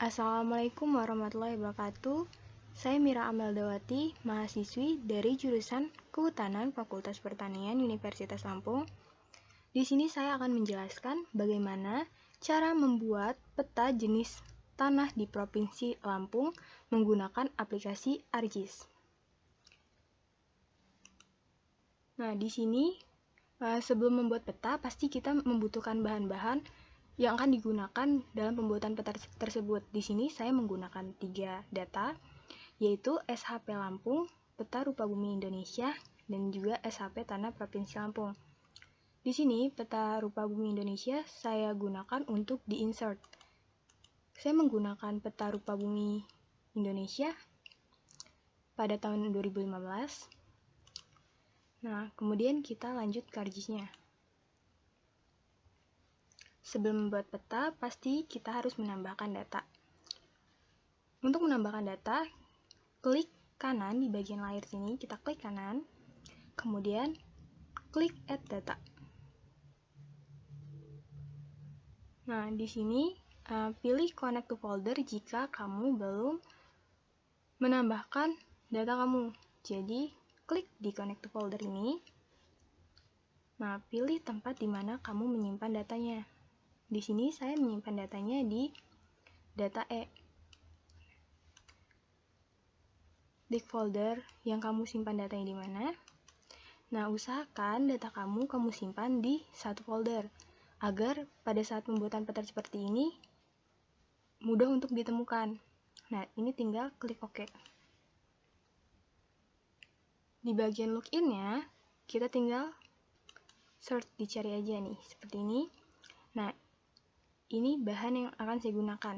Assalamualaikum warahmatullahi wabarakatuh. Saya Mira Amaldawati, mahasiswi dari jurusan Kehutanan Fakultas Pertanian Universitas Lampung. Di sini saya akan menjelaskan bagaimana cara membuat peta jenis tanah di Provinsi Lampung menggunakan aplikasi ArcGIS. Nah, di sini sebelum membuat peta, pasti kita membutuhkan bahan-bahan yang akan digunakan dalam pembuatan peta tersebut. Di sini saya menggunakan 3 data, yaitu SHP Lampung, peta rupa bumi Indonesia, dan juga SHP Tanah Provinsi Lampung. Di sini peta rupa bumi Indonesia saya gunakan untuk di-insert. Saya menggunakan peta rupa bumi Indonesia pada tahun 2015. Nah, kemudian kita lanjut ke ArcGIS-nya. Sebelum membuat peta, pasti kita harus menambahkan data. Untuk menambahkan data, klik kanan di bagian layar sini, kita klik kanan, kemudian klik Add Data. Nah, di sini pilih Connect to Folder jika kamu belum menambahkan data kamu. Jadi, klik di Connect to Folder ini. Nah, pilih tempat di mana kamu menyimpan datanya. Di sini saya menyimpan datanya di data E. Klik folder yang kamu simpan datanya di mana. Nah, usahakan data kamu simpan di satu folder agar pada saat pembuatan peta seperti ini mudah untuk ditemukan. Nah, ini tinggal klik OK. Di bagian login-nya, kita tinggal search, dicari aja nih, seperti ini. Nah, ini bahan yang akan saya gunakan.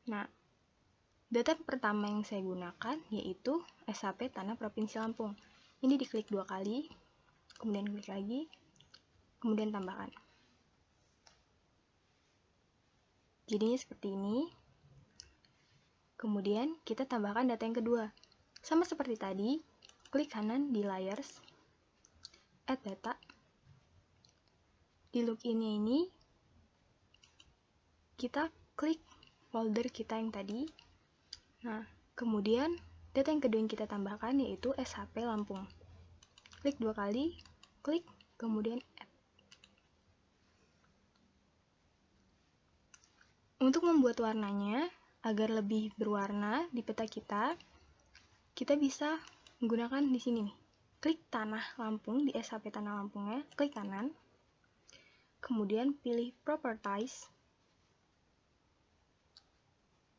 Nah, data pertama yang saya gunakan yaitu SHP Tanah Provinsi Lampung. Ini diklik 2 kali, kemudian klik lagi, kemudian tambahkan. Jadinya seperti ini. Kemudian kita tambahkan data yang kedua. Sama seperti tadi, klik kanan di layers, Add Data. Di login-nya ini, kita klik folder kita yang tadi. Nah, kemudian data yang kedua yang kita tambahkan yaitu SHP Lampung. Klik 2 kali, klik, kemudian Add. Untuk membuat warnanya agar lebih berwarna di peta kita bisa menggunakan di sini nih. Klik Tanah Lampung di SHP Tanah Lampungnya, klik kanan. Kemudian pilih Properties.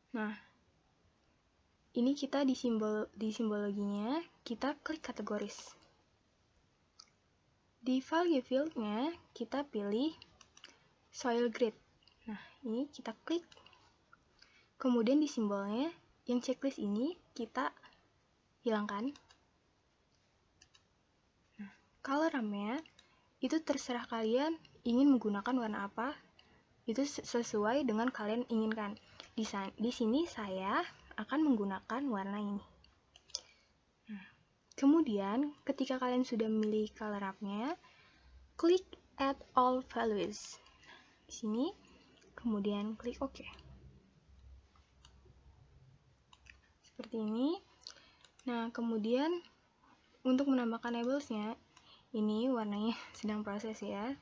Nah, ini kita di simbologinya, kita klik Categories. Di value field-nya, kita pilih Soil Grade. Nah, ini kita klik. Kemudian di simbolnya, yang checklist ini kita hilangkan. Nah, color RAM-nya, itu terserah kalian ingin menggunakan warna apa, itu sesuai dengan kalian inginkan. Di sini saya akan menggunakan warna ini. Nah, kemudian ketika kalian sudah memilih color RAM-nya, klik Add All Values. Di sini, kemudian klik OK. Seperti ini. Nah, kemudian untuk menambahkan labels-nya, ini warnanya sedang proses ya.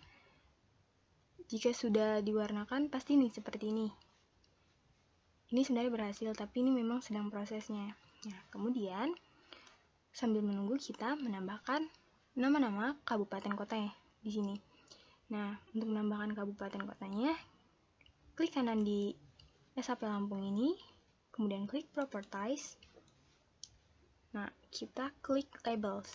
Jika sudah diwarnakan, pasti nih seperti ini. Ini sebenarnya berhasil, tapi ini memang sedang prosesnya. Nah, kemudian sambil menunggu kita menambahkan nama-nama kabupaten kotanya di sini. Nah, untuk menambahkan kabupaten kotanya, klik kanan di SHP Lampung ini, kemudian klik Properties. Nah, kita klik Labels.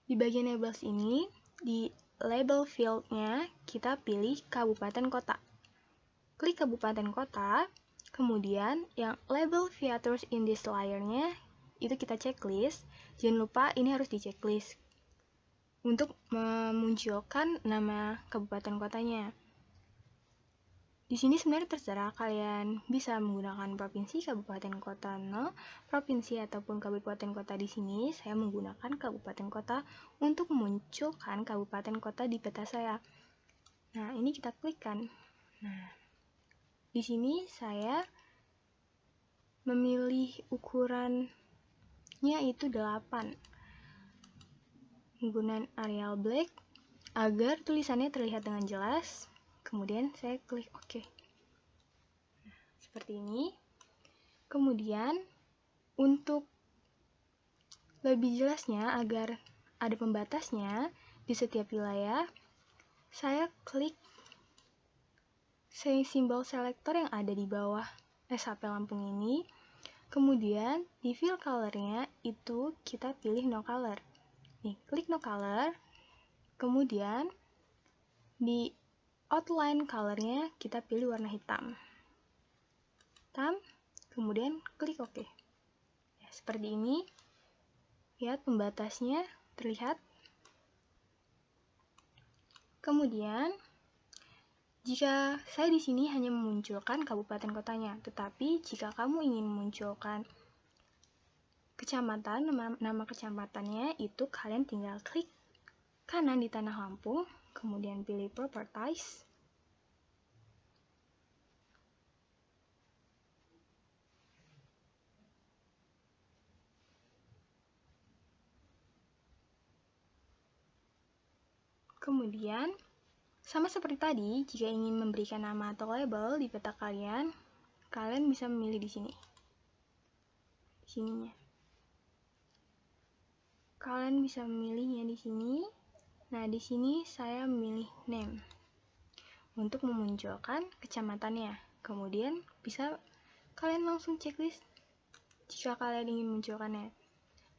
Di bagian Labels ini, di label field-nya, kita pilih kabupaten kota. Klik kabupaten kota, kemudian yang label features in this layer-nya, itu kita checklist. Jangan lupa ini harus di checklist untuk memunculkan nama kabupaten kotanya. Di sini sebenarnya terserah, kalian bisa menggunakan provinsi, kabupaten kota, provinsi ataupun kabupaten kota. Di sini saya menggunakan kabupaten kota untuk memunculkan kabupaten kota di peta saya. Nah, ini kita klik kan. Nah, di sini saya memilih ukurannya itu 8. Menggunakan Arial Black agar tulisannya terlihat dengan jelas. Kemudian saya klik OK. Nah, seperti ini. Kemudian untuk lebih jelasnya agar ada pembatasnya di setiap wilayah, saya klik simbol selektor yang ada di bawah SHP Lampung ini. Kemudian di fill color-nya itu kita pilih no color. Nih, klik no color. Kemudian di outline color-nya kita pilih warna hitam. Kemudian klik OK. Ya, seperti ini. Lihat pembatasnya terlihat. Kemudian jika saya di sini hanya memunculkan kabupaten kotanya, tetapi jika kamu ingin memunculkan kecamatan, nama kecamatannya itu kalian tinggal klik kanan di Tanah Lampung, kemudian pilih Properties. Kemudian, sama seperti tadi, jika ingin memberikan nama atau label di peta kalian bisa memilih di sini. Di sininya. Kalian bisa memilihnya di sini. Nah, di sini saya memilih name untuk memunculkan kecamatannya. Kemudian bisa kalian langsung checklist jika kalian ingin memunculkannya.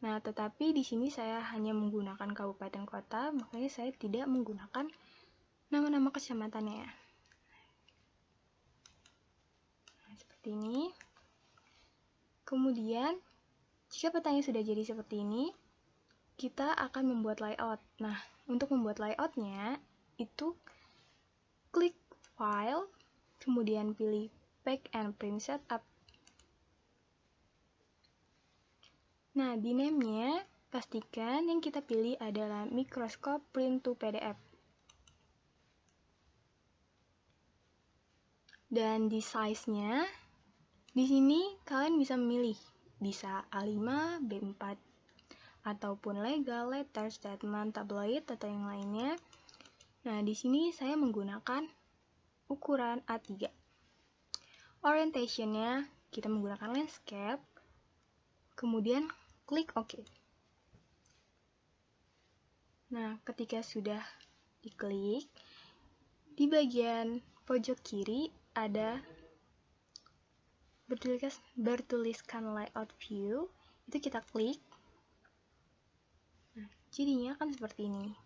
Nah, tetapi di sini saya hanya menggunakan kabupaten kota, makanya saya tidak menggunakan nama-nama kecamatannya. Nah, seperti ini. Kemudian, jika petanya sudah jadi seperti ini, kita akan membuat layout. Nah, untuk membuat layoutnya, itu klik File, kemudian pilih Pack and Print Setup. Nah, di name-nya, pastikan yang kita pilih adalah Microscope Print to PDF. Dan di size-nya, di sini kalian bisa memilih, bisa A5, B4, ataupun legal, letter, statement, tabloid, atau yang lainnya. Nah, di sini saya menggunakan ukuran A3. Orientation-nya, kita menggunakan landscape, kemudian klik OK. Nah, ketika sudah diklik, di bagian pojok kiri ada bertuliskan layout view, itu kita klik. Nah, jadinya akan seperti ini.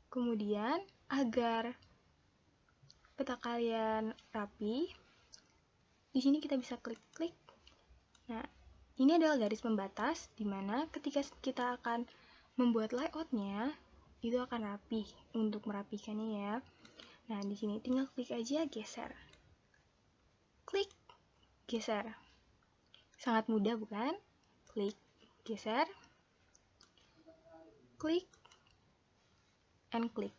Kemudian, agar peta kalian rapi, di sini kita bisa klik-klik. Nah, ini adalah garis pembatas, di mana ketika kita akan membuat layoutnya, itu akan rapi. Untuk merapikannya ya. Nah, di sini tinggal klik aja, geser. Klik, geser. Sangat mudah bukan? Klik, geser. Klik, and klik.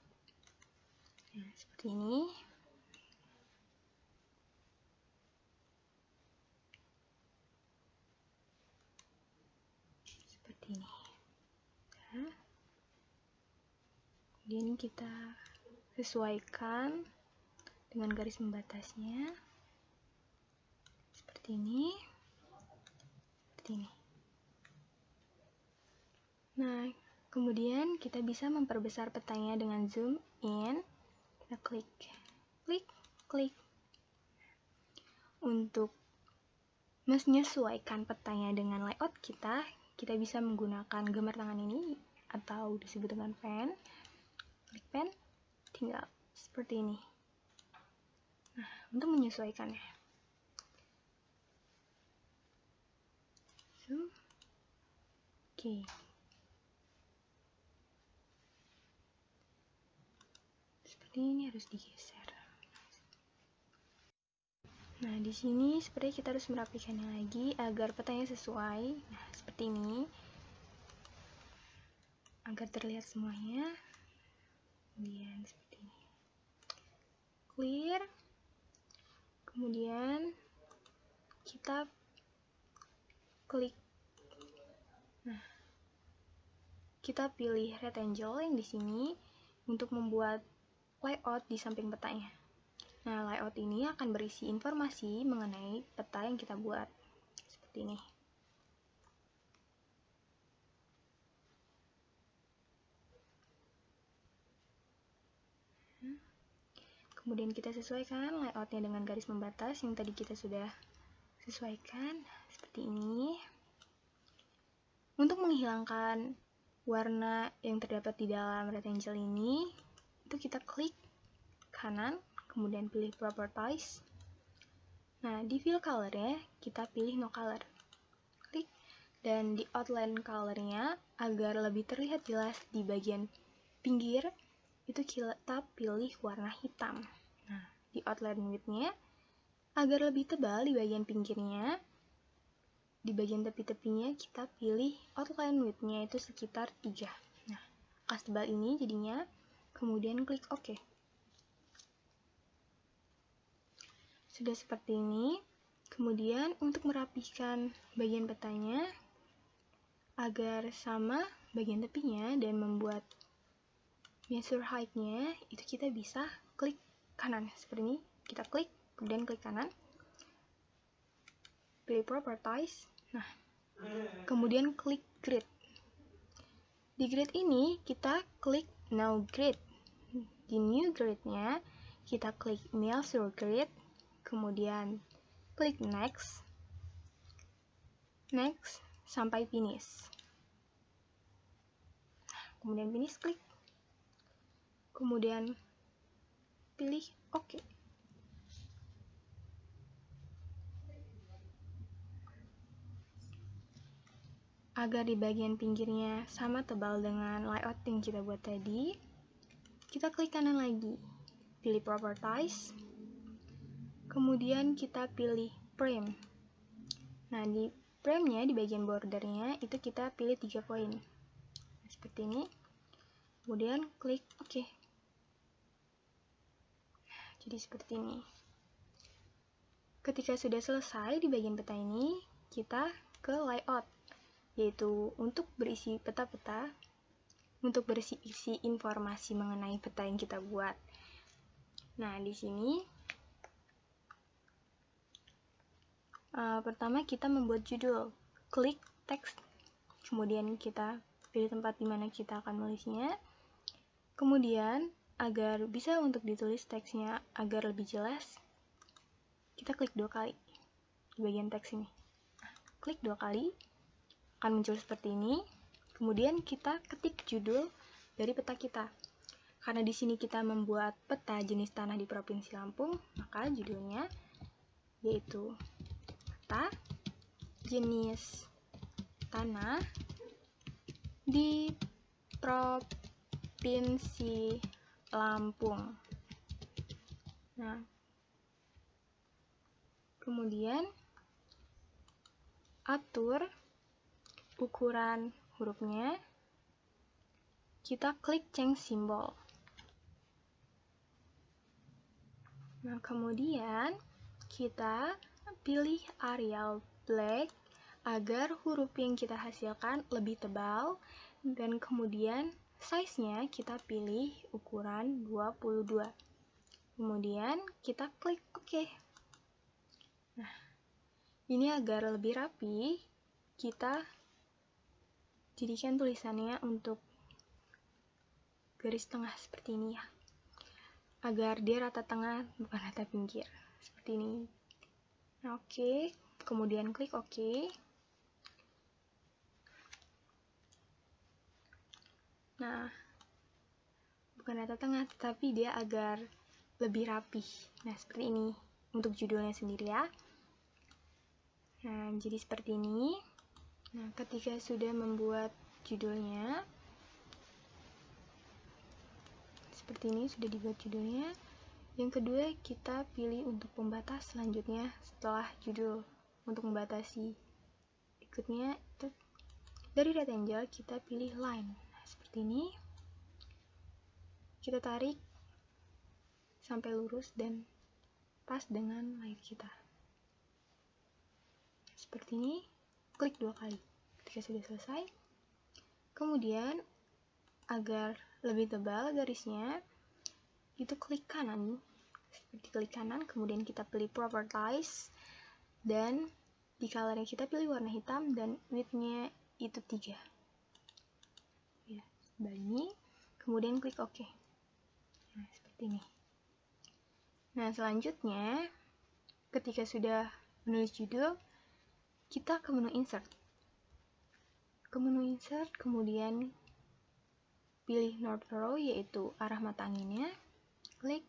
Nah, seperti ini. Seperti ini. Nah, kemudian kita sesuaikan dengan garis pembatasnya. Seperti ini. Seperti ini. Nah, kemudian kita bisa memperbesar petanya dengan zoom in. Kita klik, klik, klik. Untuk menyesuaikan petanya dengan layout kita bisa menggunakan gambar tangan ini atau disebut dengan pen. Klik pen, tinggal seperti ini. Nah, untuk menyesuaikannya. Zoom. Oke. Seperti ini harus digeser. Nah, di sini sepertinya kita harus merapikannya lagi agar petanya sesuai. Nah, seperti ini. Agar terlihat semuanya. Kemudian seperti ini. Clear. Kemudian kita klik. Nah, kita pilih rectangle yang di sini untuk membuat layout di samping petanya. Nah, layout ini akan berisi informasi mengenai peta yang kita buat. Seperti ini. Kemudian kita sesuaikan layoutnya dengan garis membatas yang tadi kita sudah sesuaikan. Seperti ini. Untuk menghilangkan warna yang terdapat di dalam rectangle ini, itu kita klik kanan, kemudian pilih Properties. Nah, di fill color-nya, kita pilih No Color. Klik, dan di outline color-nya, agar lebih terlihat jelas di bagian pinggir, itu kita pilih warna hitam. Nah, di outline width-nya, agar lebih tebal di bagian pinggirnya, di bagian tepi-tepinya, kita pilih outline width-nya itu sekitar 3. Nah, pas tebal ini jadinya, kemudian klik OK. Sudah seperti ini. Kemudian untuk merapihkan bagian petanya agar sama bagian tepinya dan membuat measure height-nya, itu kita bisa klik kanan seperti ini. Kita klik, kemudian klik kanan, pilih Properties. Nah, kemudian klik Grid. Di grid ini kita klik Now Grid. Di New Grid-nya kita klik Measure Grid. Kemudian klik Next, sampai Finish. Kemudian Finish, klik. Kemudian pilih OK. Agar di bagian pinggirnya sama tebal dengan layout yang kita buat tadi, kita klik kanan lagi. Pilih Properties. Kemudian kita pilih Frame. Nah, di frame-nya, di bagian bordernya, itu kita pilih 3 poin. Seperti ini. Kemudian klik OK. Jadi seperti ini. Ketika sudah selesai di bagian peta ini, kita ke layout, yaitu untuk berisi peta-peta, untuk berisi informasi mengenai peta yang kita buat. Nah, di sini pertama kita membuat judul. Klik teks, kemudian kita pilih tempat di mana kita akan menulisnya. Kemudian, agar bisa untuk ditulis teksnya agar lebih jelas, kita klik 2 kali di bagian teks ini. Klik 2 kali, akan muncul seperti ini. Kemudian kita ketik judul dari peta kita. Karena di sini kita membuat peta jenis tanah di Provinsi Lampung, maka judulnya yaitu peta jenis tanah di Provinsi Lampung. Nah, kemudian atur ukuran hurufnya, kita klik change symbol. Nah, kemudian kita pilih Arial Black agar huruf yang kita hasilkan lebih tebal, dan kemudian size-nya kita pilih ukuran 22. Kemudian kita klik OK. Nah, ini agar lebih rapi, kita jadikan tulisannya untuk garis tengah seperti ini ya, agar dia rata tengah bukan rata pinggir seperti ini. Nah, oke. Kemudian klik OK. Nah, bukan rata tengah, tetapi dia agar lebih rapih. Nah, seperti ini untuk judulnya sendiri ya. Nah, jadi seperti ini. Nah, ketika sudah membuat judulnya, seperti ini sudah dibuat judulnya. Yang kedua, kita pilih untuk pembatas selanjutnya setelah judul. Untuk membatasi berikutnya, itu dari rectangle kita pilih line. Nah, seperti ini. kita tarik sampai lurus dan pas dengan layar kita. Seperti ini, klik 2 kali. Ketika sudah selesai, kemudian agar lebih tebal garisnya, itu klik kanan. Seperti klik kanan, kemudian kita pilih Properties, dan di colornya kita pilih warna hitam dan width-nya itu 3. Ya, sebelah ini, kemudian klik OK. Nah, seperti ini. Nah, selanjutnya, ketika sudah menulis judul, kita ke menu Insert. Ke menu Insert, kemudian pilih North Arrow, yaitu arah mata anginnya. Klik.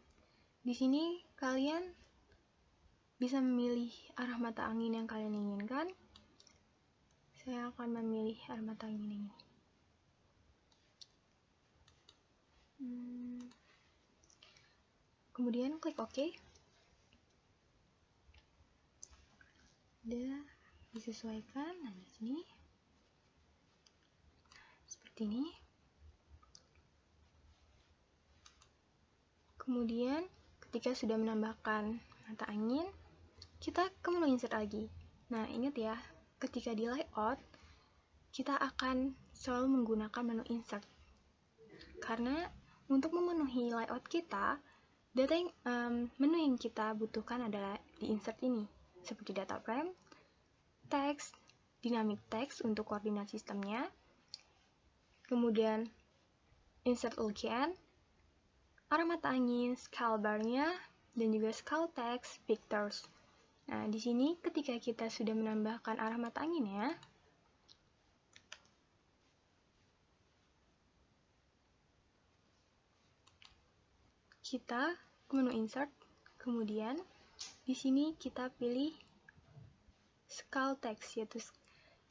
Di sini kalian bisa memilih arah mata angin yang kalian inginkan. Saya akan memilih arah mata angin ini. Kemudian klik OK. Udah disesuaikan. Nah, di sini seperti ini. Kemudian ketika sudah menambahkan mata angin, kita ke menu Insert lagi. Nah, ingat ya, ketika di layout, kita akan selalu menggunakan menu Insert. Karena untuk memenuhi layout kita, menu yang kita butuhkan adalah di Insert ini, seperti data frame, text, dynamic text untuk koordinat sistemnya, kemudian Insert Again, arah mata angin, scale bar-nya, dan juga scale text, pictures. Nah, di sini ketika kita sudah menambahkan arah mata anginnya, kita ke menu Insert, kemudian di sini kita pilih Scale Text, yaitu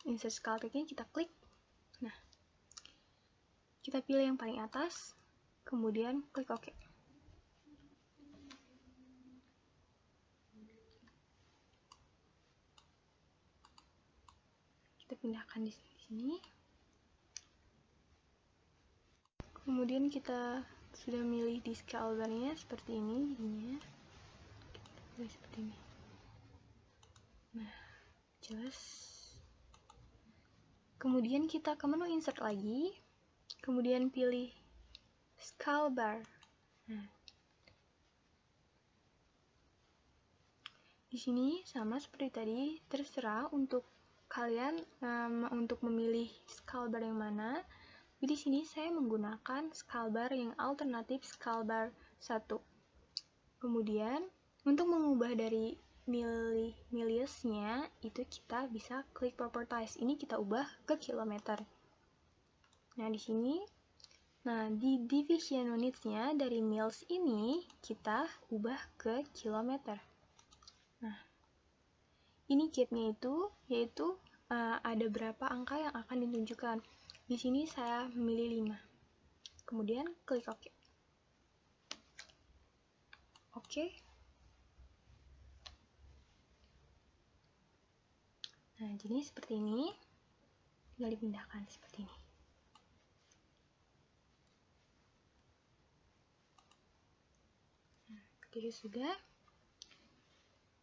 Insert Scale Text-nya kita klik. Nah, kita pilih yang paling atas, kemudian klik OK. Kita pindahkan di sini. Kemudian kita sudah milih di scale bar-nya seperti ini jadinya. Seperti ini. Nah, jelas. Kemudian kita ke menu Insert lagi, kemudian pilih Scale Bar. Nah, di sini sama seperti tadi, terserah untuk kalian untuk memilih scale bar yang mana. Di sini saya menggunakan scale bar yang alternatif scale bar 1. Kemudian untuk mengubah dari milliesnya itu kita bisa klik Properties. Ini kita ubah ke kilometer. Nah, di sini, di division units-nya dari mils ini kita ubah ke kilometer. Nah, ini gap-nya itu yaitu ada berapa angka yang akan ditunjukkan. Di sini saya memilih 5. Kemudian klik OK. Oke. Nah, jadi seperti ini. Tinggal dipindahkan seperti ini. Nah, ketika sudah,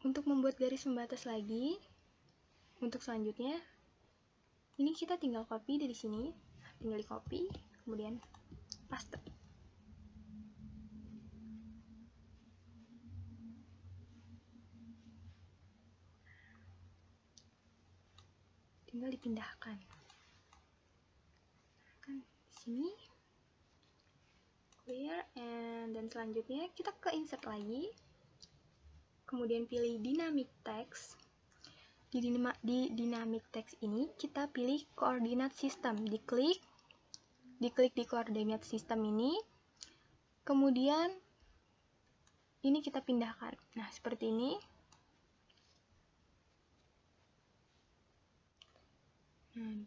untuk membuat garis pembatas lagi, untuk selanjutnya, ini kita tinggal copy dari sini. Tinggal di copy, kemudian paste. Tinggal dipindahkan. Kan di sini clear, dan selanjutnya kita ke Insert lagi. Kemudian pilih Dynamic Text. Di Dynamic Text ini kita pilih koordinat sistem. Diklik di koordinat sistem ini. Kemudian ini kita pindahkan. Nah, seperti ini. Nah,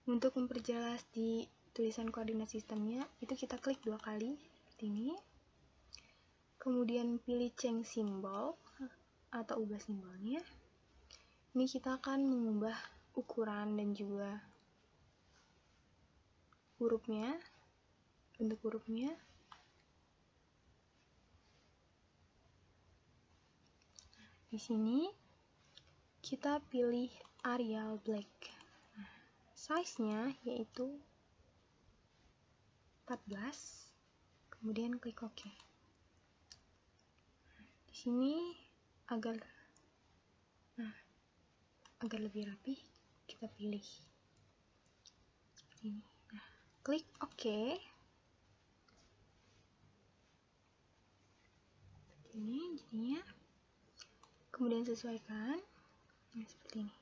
untuk memperjelas di tulisan koordinat sistemnya, itu kita klik 2 kali seperti ini. Kemudian pilih change symbol atau ubah simbolnya. Ini kita akan mengubah ukuran dan juga hurufnya, bentuk hurufnya. di sini kita pilih Arial Black. Nah, size-nya yaitu 14. Kemudian klik OK. Di sini agar lebih rapi, kita pilih ini. Nah, klik OK. Ini jadinya. Kemudian sesuaikan. Nah, seperti ini.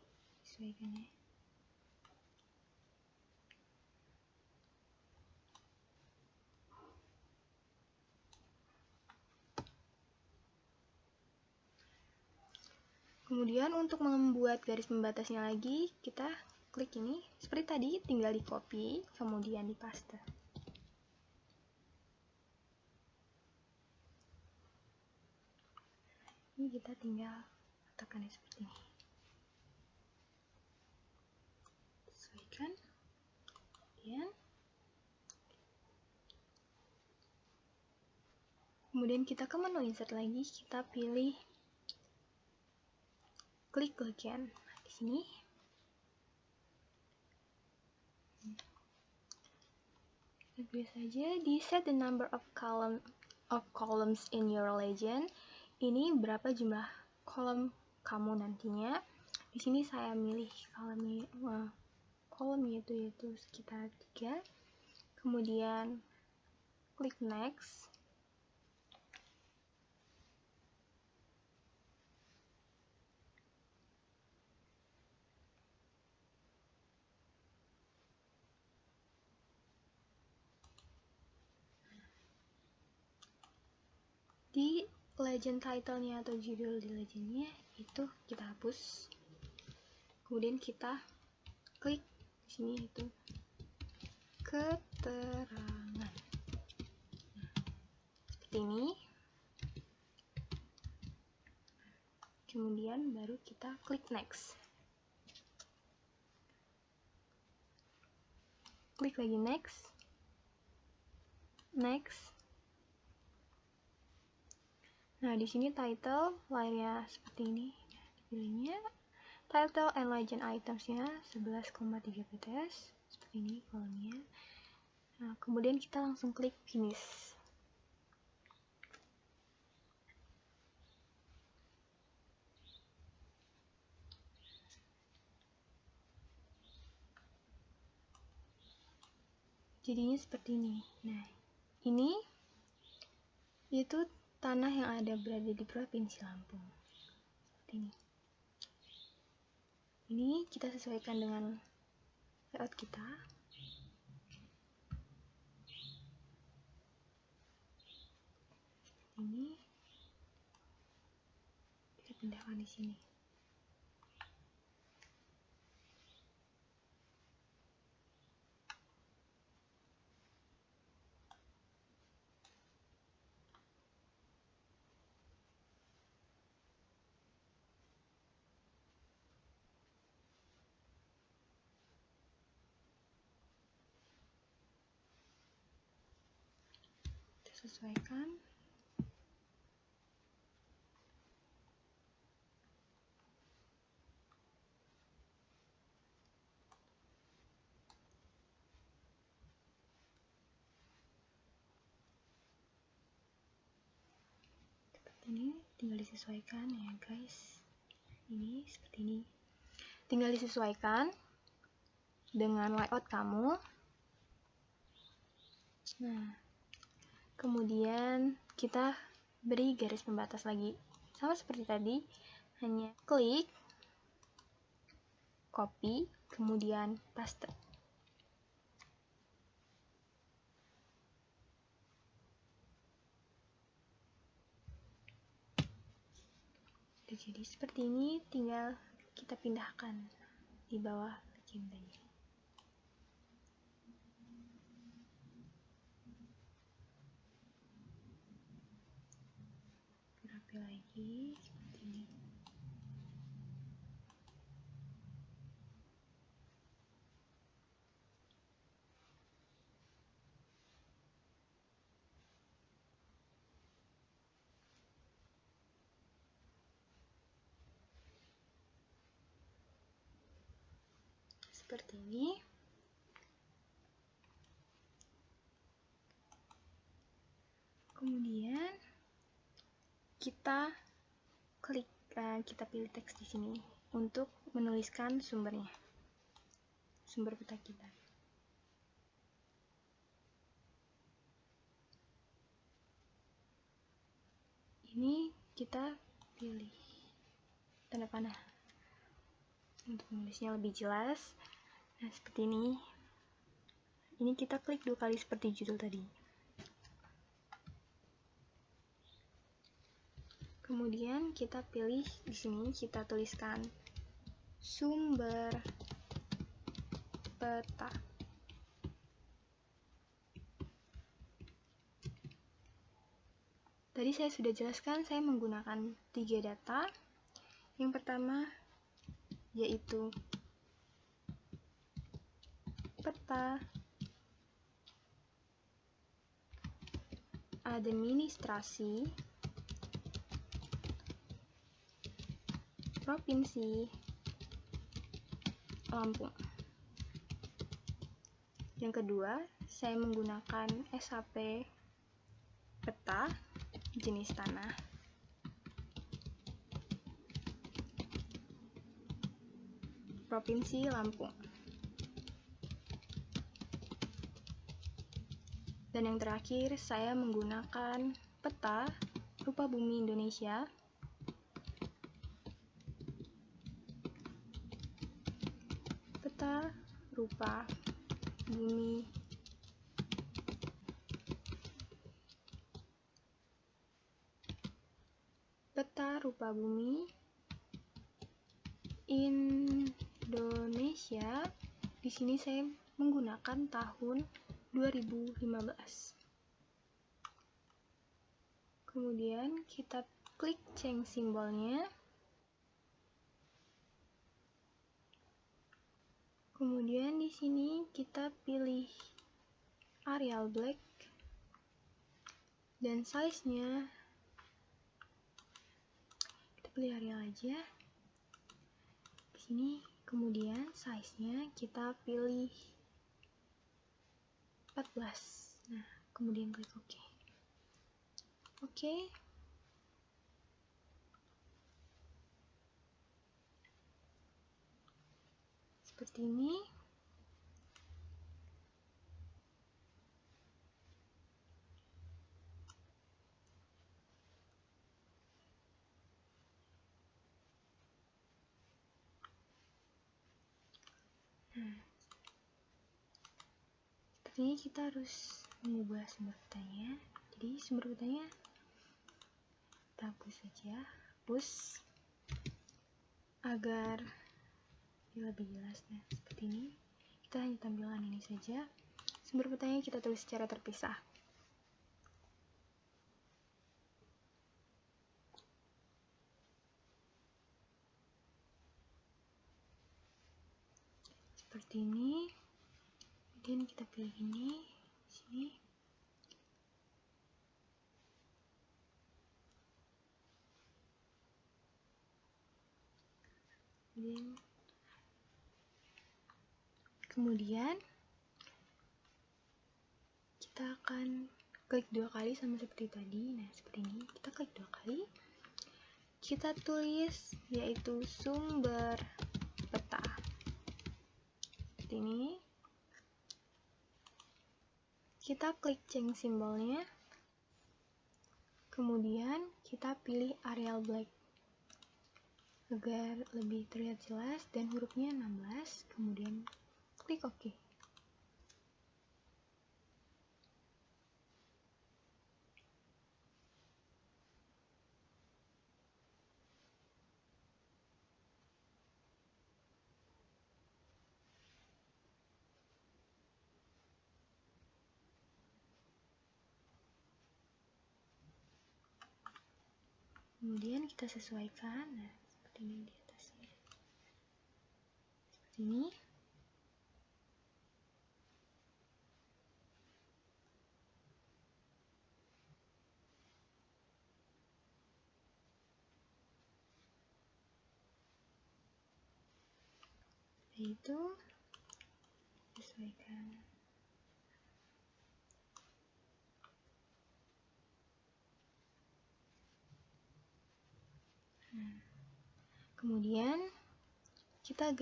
Sesuaikannya. Kemudian untuk membuat garis pembatasnya lagi, kita klik ini. Seperti tadi, tinggal di copy, kemudian di paste. Ini kita tinggal letakkannya seperti ini. Sesuaikan. Kemudian kita ke menu insert lagi, kita pilih klik bagian di sini. Kita pilih saja di set the number of columns in your legend. Ini berapa jumlah kolom kamu nantinya. Di sini saya milih kolomnya yaitu sekitar 3. Kemudian klik next. Di legend title-nya atau judul di legendnya itu kita hapus. Kemudian kita klik di sini itu keterangan. Nah, seperti ini. Kemudian baru kita klik next. Klik lagi next. Nah, di sini title layarnya seperti ini. Dipilihnya title and legend items-nya 11,3 pts. Seperti ini kolomnya. Nah, kemudian kita langsung klik finish. Jadinya seperti ini. Nah, ini itu tanah yang berada di Provinsi Lampung. Seperti ini. Ini kita sesuaikan dengan layout kita. Ini kita pindahkan di sini. Sesuaikan. Seperti ini, tinggal disesuaikan ya guys. Ini seperti ini. Tinggal disesuaikan dengan layout kamu. Nah, kemudian kita beri garis pembatas lagi. Sama seperti tadi, hanya klik, copy, kemudian paste. Jadi seperti ini, tinggal kita pindahkan di bawah legendanya. Rapi lagi seperti ini. seperti ini. Kemudian kita pilih teks di sini untuk menuliskan sumbernya, sumber peta kita. Ini kita pilih tanda panah untuk menulisnya lebih jelas. Nah, seperti ini. Ini kita klik 2 kali seperti judul tadi. Kemudian kita pilih di sini, kita tuliskan sumber peta. Tadi saya sudah jelaskan, saya menggunakan 3 data. Yang pertama yaitu peta administrasi Provinsi Lampung. Yang kedua, saya menggunakan SHP peta jenis tanah Provinsi Lampung. Dan yang terakhir, saya menggunakan peta rupa bumi Indonesia peta rupa bumi Indonesia. Di sini saya menggunakan tahun 2015. Kemudian kita klik change simbolnya. Kemudian di sini kita pilih Arial Black dan size-nya kita pilih Arial aja. Di sini kemudian size-nya kita pilih 14. Nah, kemudian klik OK. Oke. Seperti ini. Sepertinya kita harus mengubah sumber petanya. Jadi sumber petanya kita hapus saja, hapus agar lebih jelas. Nah, seperti ini. Kita hanya tampilan ini saja. Sumber petanya kita tulis secara terpisah. Seperti ini. Kemudian kita pilih ini di sini. Kemudian kita akan klik 2 kali sama seperti tadi. Nah, seperti ini. Kita klik 2 kali. Kita tulis yaitu sumber peta. Seperti ini. Kita klik change simbolnya. Kemudian kita pilih Arial Black agar lebih terlihat jelas dan hurufnya 16. Kemudian klik OK. Kemudian kita sesuaikan. Nah, seperti ini di atasnya. Seperti ini. Itu sesuaikan. Kemudian kita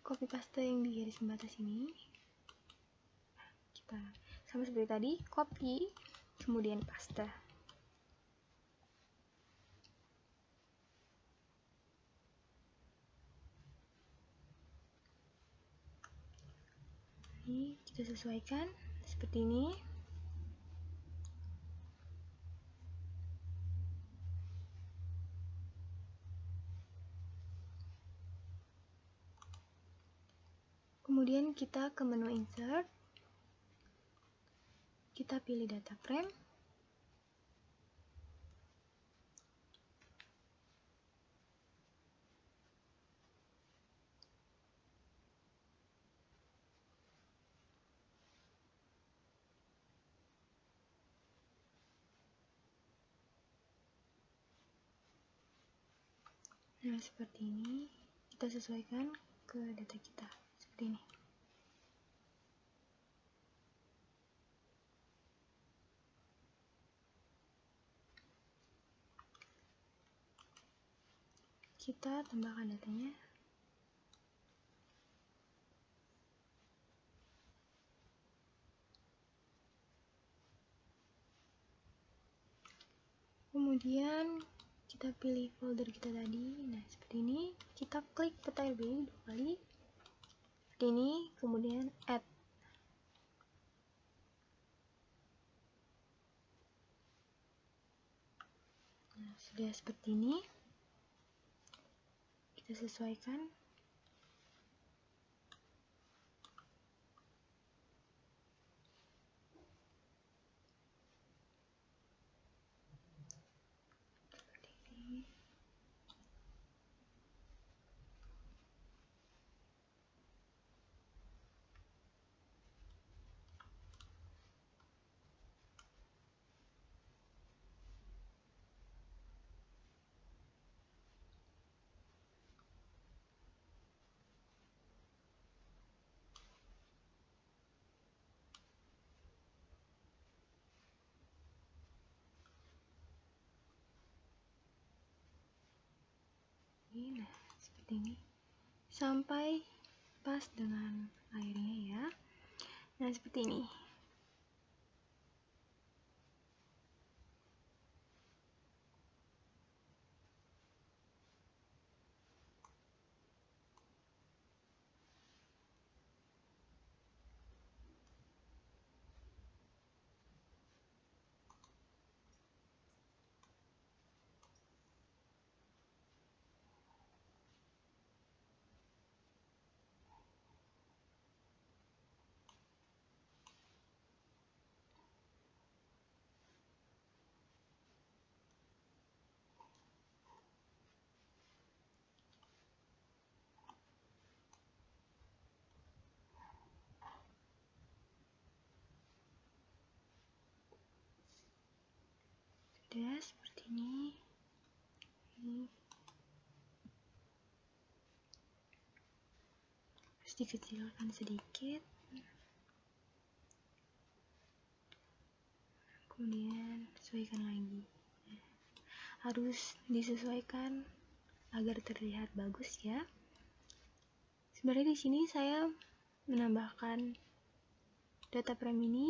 copy paste yang di garis pembatas ini. Kita sama seperti tadi, copy kemudian paste. Ini kita sesuaikan seperti ini. Kemudian kita ke menu insert, kita pilih data frame, nah seperti ini, kita sesuaikan ke data kita, seperti ini. Kita tambahkan datanya. Kemudian kita pilih folder kita tadi. Nah, seperti ini. Kita klik peta RB 2 kali. Seperti ini, kemudian add. Nah, sudah seperti ini. Kita sesuaikan. Nah, seperti ini. Sampai pas dengan airnya ya. Nah, seperti ini. Sudah seperti ini. Harus dikecilkan sedikit. Kemudian sesuaikan lagi. Harus disesuaikan agar terlihat bagus ya. Sebenarnya di sini saya menambahkan data frame ini.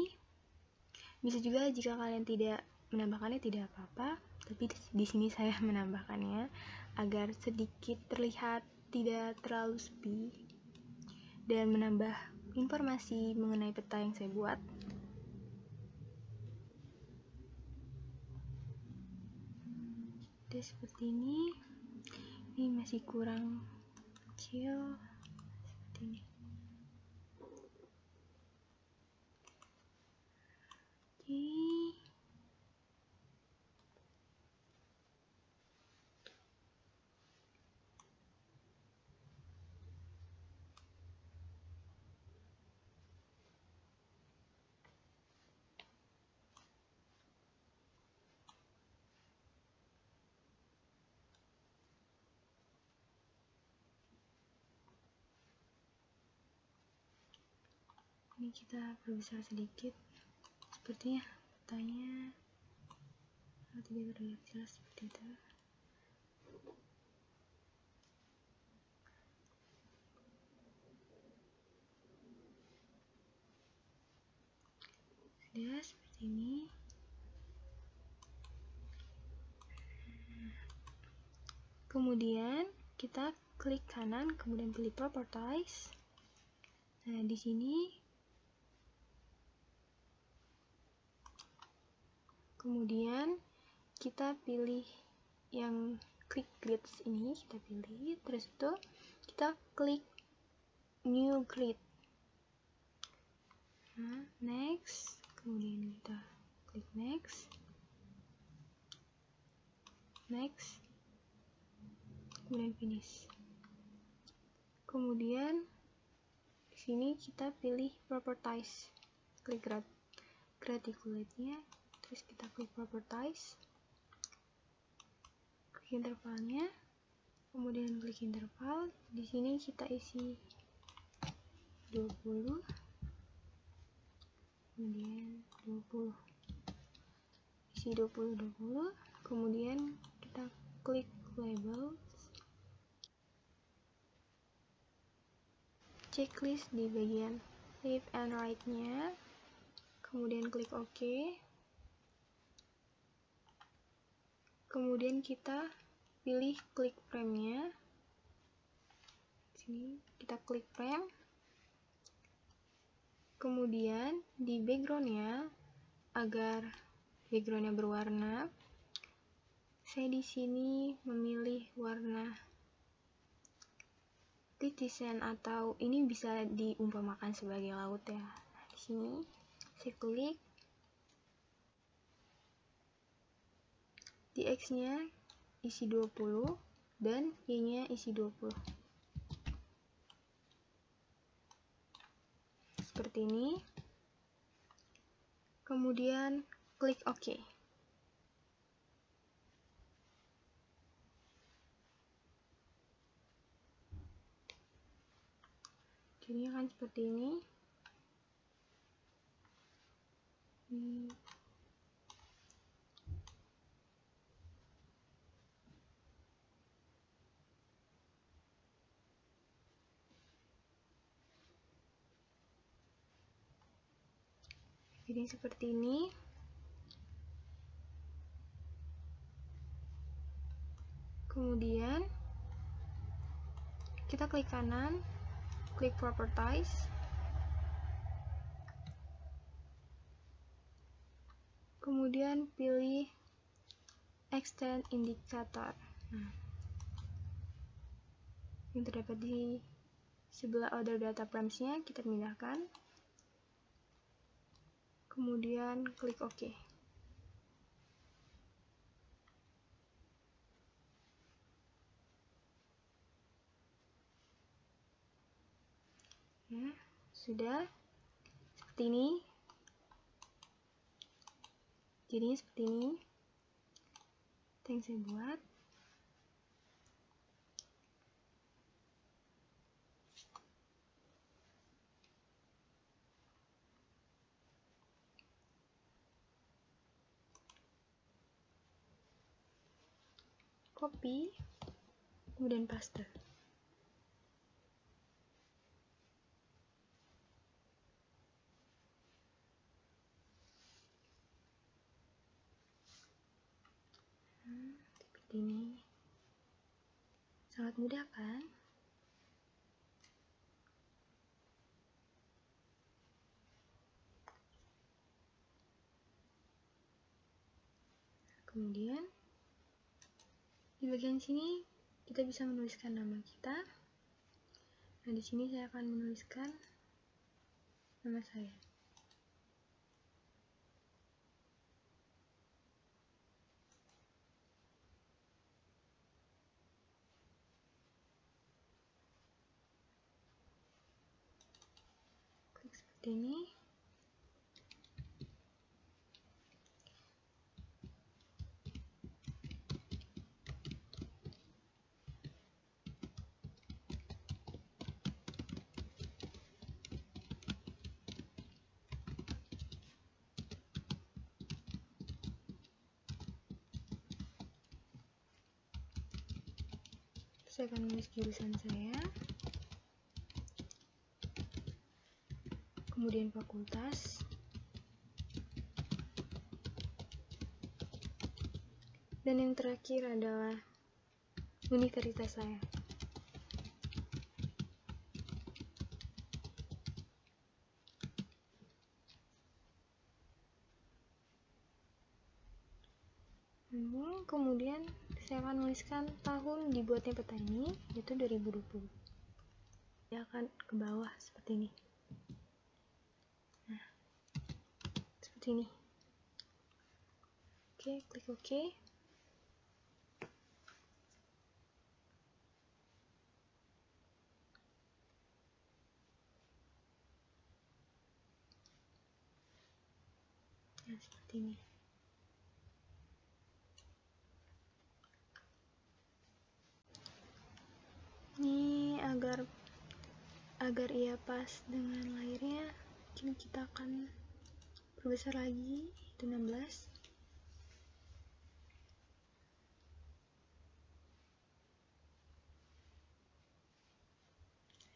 Bisa juga jika kalian tidak menambahkannya tidak apa-apa, tapi di sini saya menambahkannya agar sedikit terlihat tidak terlalu sepi dan menambah informasi mengenai peta yang saya buat. Jadi seperti ini masih kurang kecil seperti ini. Ini kita perbesar sedikit, sepertinya tanya tidak terlihat jelas seperti itu. Sudah seperti ini. Kemudian kita klik kanan, kemudian pilih Properties. Nah, di sini kemudian kita pilih yang klik grids ini, kita pilih, terus itu kita klik New Grid. Nah, next, kemudian kita klik next, kemudian finish. Kemudian di sini kita pilih Properties, klik Gradiculate-nya, terus kita klik Properties, klik intervalnya, kemudian klik interval. Di sini kita isi 20, kemudian 20, isi 20, kemudian kita klik label, checklist di bagian left and right nya, kemudian klik OK, kemudian kita pilih klik frame nya, sini kita klik frame, kemudian di background nya, agar background nya berwarna, saya di sini memilih warna titisan, atau ini bisa diumpamakan sebagai laut ya. Nah, di sini saya klik, di X-nya isi 20 dan Y-nya isi 20. Seperti ini. Kemudian klik OK. Jadi akan seperti ini. Jadi seperti ini. Kemudian kita klik kanan, klik Properties, kemudian pilih Extend Indicator. Nah, yang terdapat di sebelah order data frames-nya kita pindahkan, kemudian klik OK. Ya, sudah seperti ini. Jadinya seperti ini yang saya buat. Copy, kemudian paste. Seperti ini. Sangat mudah kan? Kemudian di bagian sini kita bisa menuliskan nama kita. Nah, di sini saya akan menuliskan nama saya. Klik seperti ini. saya akan menulis jurusan saya, kemudian fakultas, dan yang terakhir adalah universitas saya. Kemudian saya akan menuliskan tahun dibuatnya peta ini, yaitu 2020. Dia akan ke bawah seperti ini. Nah, seperti ini. Oke, klik OK. Nah, seperti ini. Ini agar ia pas dengan layarnya, mungkin kita akan perbesar lagi, itu 16.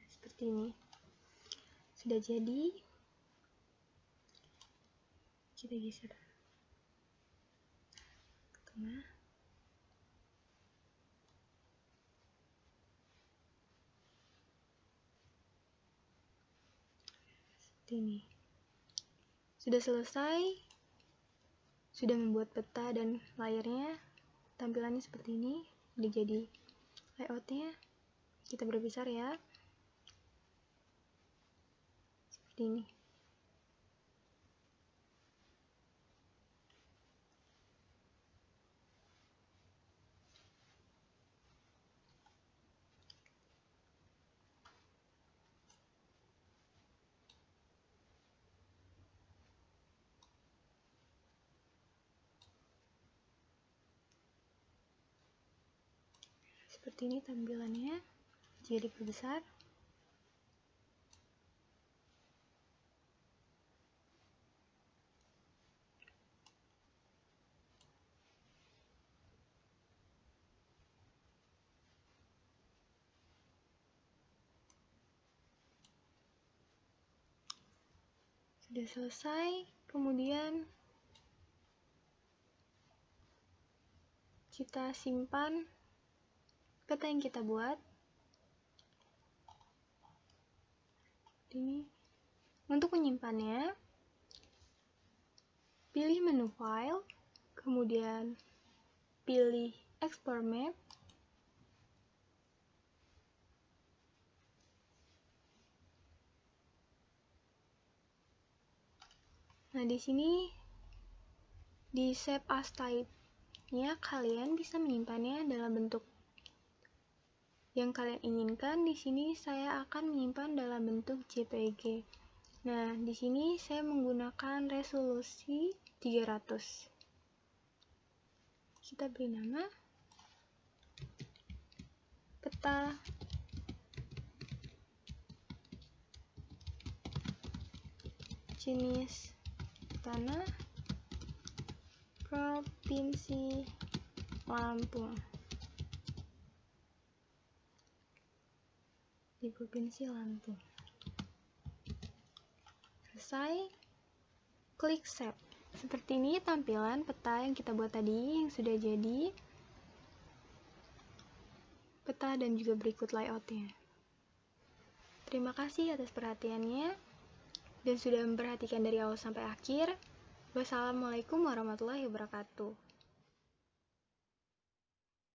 Seperti ini. Sudah jadi. Kita geser ke tengah. Seperti ini. Sudah selesai. Sudah membuat peta dan layarnya. Tampilannya seperti ini. Udah jadi layoutnya. Kita berbesar ya. Seperti ini. Seperti ini tampilannya. Jadi perbesar. Sudah selesai. Kemudian kita simpan peta yang kita buat. Ini untuk menyimpannya, pilih menu file, kemudian pilih export map. Nah, di sini di save as type-nya kalian bisa menyimpannya dalam bentuk yang kalian inginkan. Di sini saya akan menyimpan dalam bentuk JPG. Nah, di sini saya menggunakan resolusi 300. Kita beri nama peta jenis tanah Provinsi Lampung. Di Provinsi Lampung. Selesai, klik save. Seperti ini tampilan peta yang kita buat tadi, yang sudah jadi peta dan juga berikut layoutnya. Terima kasih atas perhatiannya dan sudah memperhatikan dari awal sampai akhir. Wassalamualaikum warahmatullahi wabarakatuh.